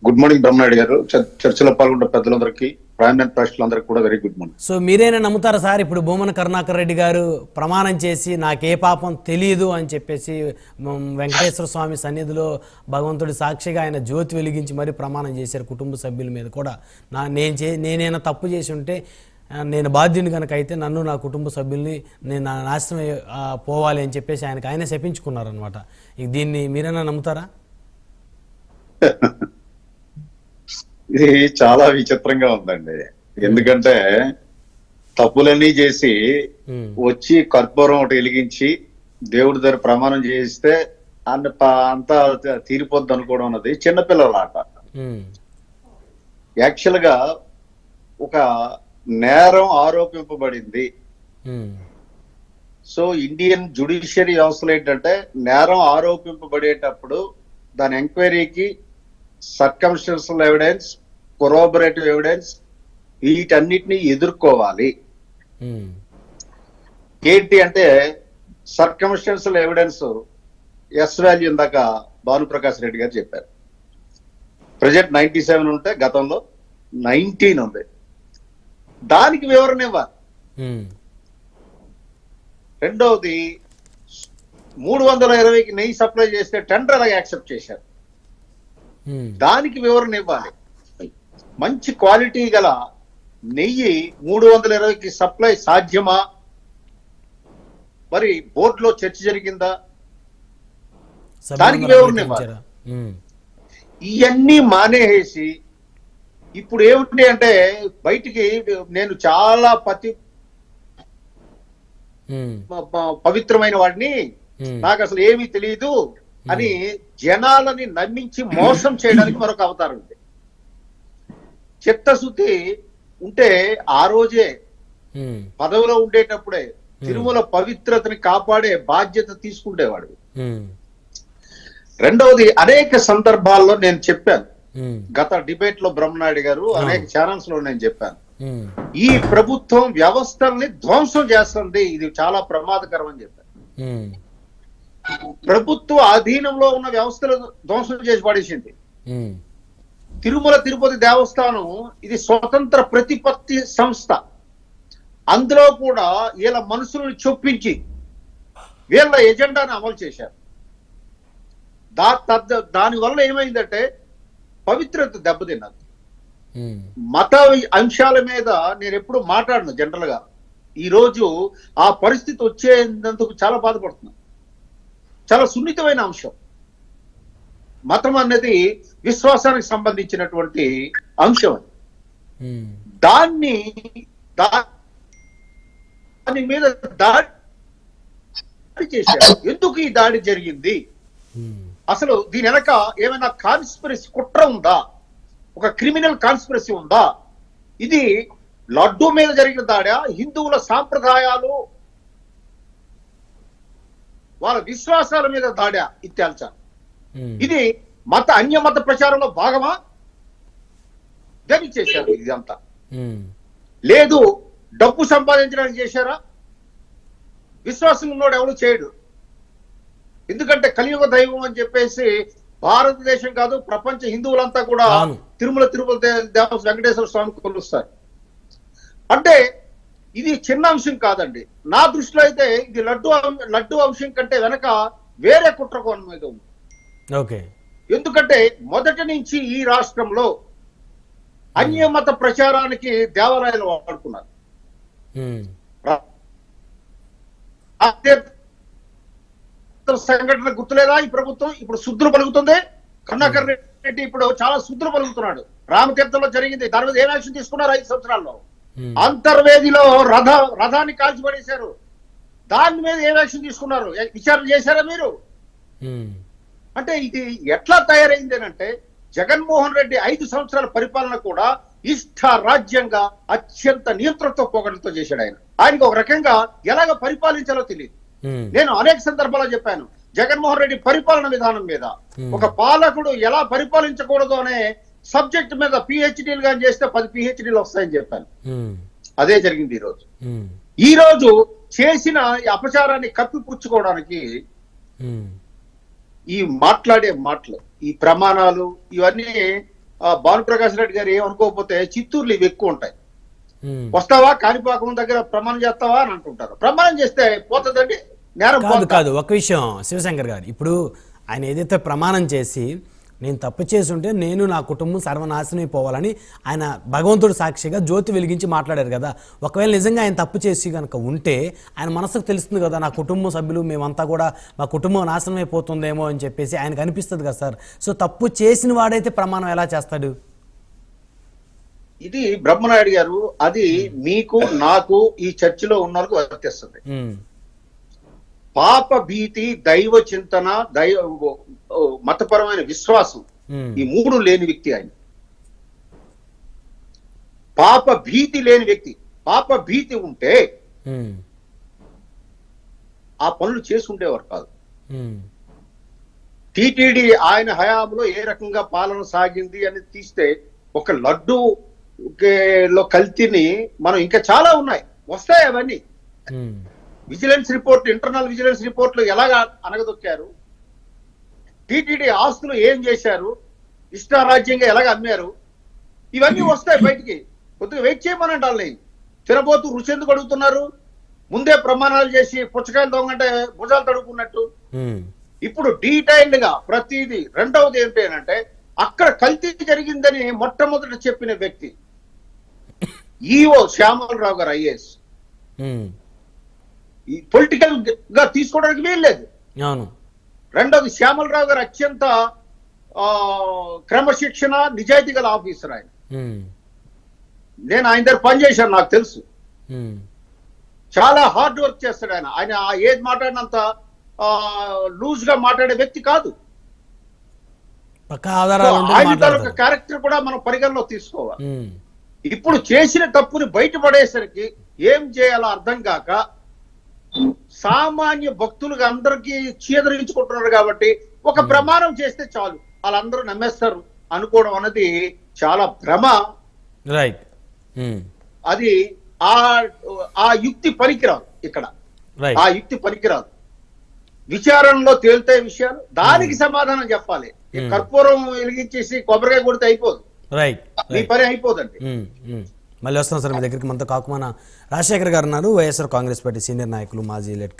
Good morning Brahmanaidu గారు. చర్చలో పాల్గొన్న పెద్దలందరికీ, ప్రామినెంట్ ప్రేక్షకులందరికీ కూడా వెరీ గుడ్ మార్నింగ్. సో మీరైనా నమ్ముతారా సార్, ఇప్పుడు భూమన కరుణాకర్ రెడ్డి గారు ప్రమాణం చేసి నాకే పాపం తెలియదు అని చెప్పేసి వెంకటేశ్వర స్వామి సన్నిధిలో భగవంతుడి సాక్షిగా ఆయన జ్యోతి వెలిగించి మరీ ప్రమాణం చేశారు కుటుంబ సభ్యుల మీద కూడా. నేనైనా తప్పు చేసి ఉంటే, నేను బాధ్యుని కనుక అయితే నన్ను నా కుటుంబ సభ్యుల్ని నేను నాశనం పోవాలి అని చెప్పేసి ఆయనే శపించుకున్నారనమాట. దీన్ని మీరైనా నమ్ముతారా? ఇది చాలా విచిత్రంగా ఉందండి. ఎందుకంటే తప్పులన్నీ చేసి వచ్చి కర్పూరం ఒకటి వెలిగించి దేవుడి దగ్గర ప్రమాణం చేస్తే అంతా తీరిపోద్ది అనుకోవడం అన్నది చిన్నపిల్లల ఆట. యాక్చువల్ గా ఒక నేరం ఆరోపింపబడింది. సో ఇండియన్ జ్యుడిషియరీ వ్యవస్థలో ఏంటంటే నేరం ఆరోపింపబడేటప్పుడు దాని ఎంక్వైరీకి సర్కమ్స్టెన్షియల్ ఎవిడెన్స్, కొరాబరేటివ్ ఎవిడెన్స్ వీటన్నిటిని ఎదుర్కోవాలి. ఏంటి అంటే సర్కమ్స్టెన్షియల్ ఎవిడెన్స్ ఎస్ వాల్యూ ఇందాక భానుప్రకాష్ రెడ్డి గారు చెప్పారు. ప్రజెంట్ 97 ఉంటే గతంలో 19 ఉంది. దానికి వివరణ ఇవ్వాలి. రెండవది 320కి నెయ్యి సప్లై చేస్తే టెండర్ అలాగే యాక్సెప్ట్ చేశారు. దానికి వివరణ ఇవ్వాలి. మంచి క్వాలిటీ గల నెయ్యి 320కి సప్లై సాధ్యమా? మరి బోర్డులో చర్చ జరిగిందా? దానికి వివరణ ఇవ్వాలి. ఇవన్నీ మానేసి ఇప్పుడు ఏమిటి అంటే బయటికి నేను చాలా పవిత్రమైన వాడిని, నాకు అసలు ఏమీ తెలియదు అని జనాలని నమ్మించి మోసం చేయడానికి మరొక అవతారం ఉంది. చిత్తశుద్ధి ఉంటే ఆ రోజే పదవిలో ఉండేటప్పుడే తిరుమల పవిత్రతని కాపాడే బాధ్యత తీసుకుంటేవాడు. రెండవది అనేక సందర్భాల్లో నేను చెప్పాను, గత డిబేట్ లో బ్రహ్మనాయుడు గారు అనేక ఛానల్స్ లో నేను చెప్పాను, ఈ ప్రభుత్వం వ్యవస్థల్ని ధ్వంసం చేస్తుంది, ఇది చాలా ప్రమాదకరం అని చెప్పాను. ప్రభుత్వ అధీనంలో ఉన్న వ్యవస్థలను ధ్వంసం చేసి పడేసింది. తిరుమల తిరుపతి దేవస్థానం ఇది స్వతంత్ర ప్రతిపత్తి సంస్థ. అందులో కూడా వీళ్ళ మనుషులను చొప్పించి వీళ్ళ ఎజెండాను అమలు చేశారు. దానివల్ల ఏమైందంటే పవిత్రత దెబ్బతిన్నది. మత అంశాల మీద నేను ఎప్పుడు మాట్లాడను జనరల్ గా. ఈ రోజు ఆ పరిస్థితి వచ్చేందుకు చాలా బాధపడుతున్నాను. చాలా సున్నితమైన అంశం. మతం అనేది విశ్వాసానికి సంబంధించినటువంటి అంశం. దాని మీద దాడి చేశారు. ఎందుకు ఈ దాడి జరిగింది? అసలు దీని వెనక ఏమైనా కాన్స్పిరసీ కుట్ర ఉందా? ఒక క్రిమినల్ కాన్స్పిరసీ ఉందా? ఇది లడ్డూ మీద జరిగిన దాడా, హిందువుల సాంప్రదాయాలు వాళ్ళ విశ్వాసాల మీద దాడా? ఇది తేల్చాలి. ఇది అన్యమత ప్రచారంలో భాగమా? దేనికి చేశారు ఇదంతా? లేదు డబ్బు సంపాదించడానికి చేశారా? విశ్వాసం ఉన్నోడు ఎవరు చేయడు. ఎందుకంటే కలియుగ దైవం అని చెప్పేసి భారతదేశం కాదు ప్రపంచ హిందువులంతా కూడా తిరుమల తిరుపతి వెంకటేశ్వర స్వామికి కొలుస్తారు. అంటే ఇది చిన్న అంశం కాదండి. నా దృష్టిలో అయితే ఇది లడ్డు అంశం కంటే వెనక వేరే కుట్ర కోణం మీద ఉంది. ఎందుకంటే మొదటి నుంచి ఈ రాష్ట్రంలో అన్యమత ప్రచారానికి దేవాలయాలు వాడుకున్నారు. సంఘటన గుర్తులేదా? ఈ ప్రభుత్వం ఇప్పుడు శుద్ధులు పలుకుతుంది. కరుణాకర్ రెడ్డి ఇప్పుడు చాలా శుద్ధులు పలుకుతున్నాడు. రామతీర్థంలో జరిగింది. దాని మీద ఏం యాక్షన్ తీసుకున్నారు? 5 సంవత్సరాల్లో అంతర్వేదిలో రథాన్ని కాల్చిపడేశారు. దాని మీద ఏం యాక్షన్ తీసుకున్నారు? విచారణ చేశారా మీరు? అంటే ఇది ఎట్లా తయారైంది అంటే జగన్మోహన్ రెడ్డి 5 సంవత్సరాల పరిపాలన కూడా ఇష్ట రాజ్యంగా అత్యంత నియంత్రణతో పోగడలతో చేశాడు. ఆయనకు ఒక రకంగా ఎలాగ పరిపాలించాలో తెలియదు. నేను అనేక సందర్భాల్లో చెప్పాను, జగన్మోహన్ రెడ్డి పరిపాలన విధానం మీద ఒక పాలకుడు ఎలా పరిపాలించకూడదు అనే సబ్జెక్ట్ మీద పిహెచ్డీలు కానీ చేస్తే 10 పిహెచ్డీలు వస్తాయని చెప్పాను. అదే జరిగింది ఈ రోజు చేసిన అపచారాన్ని కప్పిపుచ్చుకోవడానికి ఈ మాట్లాడే మాటలు, ఈ ప్రమాణాలు ఇవన్నీ భానుప్రకాష్ రెడ్డి గారు ఏమనుకోకపోతే చిత్తూరులో ఇవి ఎక్కువ ఉంటాయి. ఉమ్. వస్తావా కాణిపాకం దగ్గర ప్రమాణం చేస్తావా అని అంటుంటారు. ప్రమాణం చేస్తే పోతుందండి, నేరం కాదు పోతుందా? కాదు ఒక విషయం శివశంకర్ గారు, ఇప్పుడు ఆయన ఏదైతే ప్రమాణం చేసి నేను తప్పు చేసి ఉంటే నేను నా కుటుంబం సర్వనాశనం అయిపోవాలని ఆయన భగవంతుడు సాక్షిగా జ్యోతి వెలిగించి మాట్లాడారు కదా. ఒకవేళ నిజంగా ఆయన తప్పు చేసి కనుక ఉంటే ఆయన మనసుకు తెలుస్తుంది కదా, నా కుటుంబ సభ్యులు మేమంతా కూడా మా కుటుంబం నాశనం అయిపోతుందేమో అని చెప్పేసి ఆయనకు అనిపిస్తుంది కదా సార్. సో తప్పు చేసిన వాడైతే ప్రమాణం ఎలా చేస్తాడు? ఇది బ్రహ్మనాయుడు గారు, అది మీకు నాకు ఈ చర్చిలో ఉన్న వాళ్ళకి వర్తిస్తుంది. ఉమ్. పాప భీతి, దైవ చింతన, మతపరమైన విశ్వాసం, ఉమ్. ఈ మూడు లేని వ్యక్తి ఆయన. పాప భీతి లేని వ్యక్తి. పాప భీతి ఉంటే ఉమ్. ఆ పనులు చేసి ఉండేవారు కాదు. ఉమ్. టిటిడి ఆయన హయాంలో ఏ రకంగా పాలన సాగింది అని తీస్తే ఒక లడ్డు లో కల్తీని మనం ఇంకా చాలా ఉన్నాయి, వస్తాయి అవన్నీ. ఉమ్. విజిలెన్స్ రిపోర్ట్, ఇంటర్నల్ విజిలెన్స్ రిపోర్ట్లు ఎలాగా అనగదొక్కారు, టిటిడి ఆస్తులు ఏం చేశారు, ఇష్టారాజ్యంగా ఎలాగ అమ్మారు, ఇవన్నీ వస్తాయి బయటికి. కొద్దిగా వెయిట్ చేయమనండి వాళ్ళని. తినబోతూ రుచి ఎందుకు అడుగుతున్నారు? ముందే ప్రమాణాలు చేసి పుచ్చకాయలు దొంగంటే భుజాలు తడుపుకున్నట్టు. ఉమ్. ఇప్పుడు డీటెయిల్డ్ గా ప్రతిదీ. రెండవది ఏంటి అంటే అక్కడ కల్తీ జరిగిందని మొట్టమొదట చెప్పిన వ్యక్తి ఈఓ శ్యామలరావు గారు, ఐఏఎస్. ఉమ్. ఈ పొలిటికల్ గా తీసుకోవడానికి వీల్లేదు. అవును. రెండోది శ్యామలరావు గారు అత్యంత క్రమశిక్షణ, నిజాయితీ గల ఆఫీసర్ ఆయన. ఉమ్. నేను ఆయన దగ్గర పనిచేశాను, నాకు తెలుసు. ఉమ్. చాలా హార్డ్ వర్క్ చేస్తాడు ఆయన. ఆయన ఏది మాట్లాడినంత లూజ్ గా మాట్లాడే వ్యక్తి కాదు. పక్కా ఆధారాలు ఉంటే ఆయన మాట్లాడతారు. క్యారెక్టర్ కూడా మనం పరిగణలో తీసుకోవాలి. ఉమ్. ఇప్పుడు చేసిన తప్పుని బయటపడేసరికి ఏం చేయాలో అర్థం కాక సామాన్య భక్తులుగా అందరికీ చీదరించుకుంటున్నారు. కాబట్టి ఒక ప్రమాణం చేస్తే చాలు, వాళ్ళందరూ నమ్మేస్తారు అనుకోవడం అన్నది చాలా భ్రమ. రైట్. ఉమ్. అది ఆ యుక్తి పనికిరాదు ఇక్కడ. రైట్. ఆ యుక్తి పనికిరాదు. విచారణలో తేలుతాయి విషయాలు, దానికి సమాధానం చెప్పాలి. ఈ కర్పూరం వెలిగించేసి కొబ్బరికాయ కొడితే అయిపోదు, రైట్. మీ పని అయిపోదండి. మళ్ళీ వస్తాం సార్ మీ దగ్గరికి. మనతో కాకుమాన రాజశేఖర్ గారు ఉన్నారు, వైఎస్ఆర్ కాంగ్రెస్ పార్టీ సీనియర్ నాయకులు, మాజీ లెట్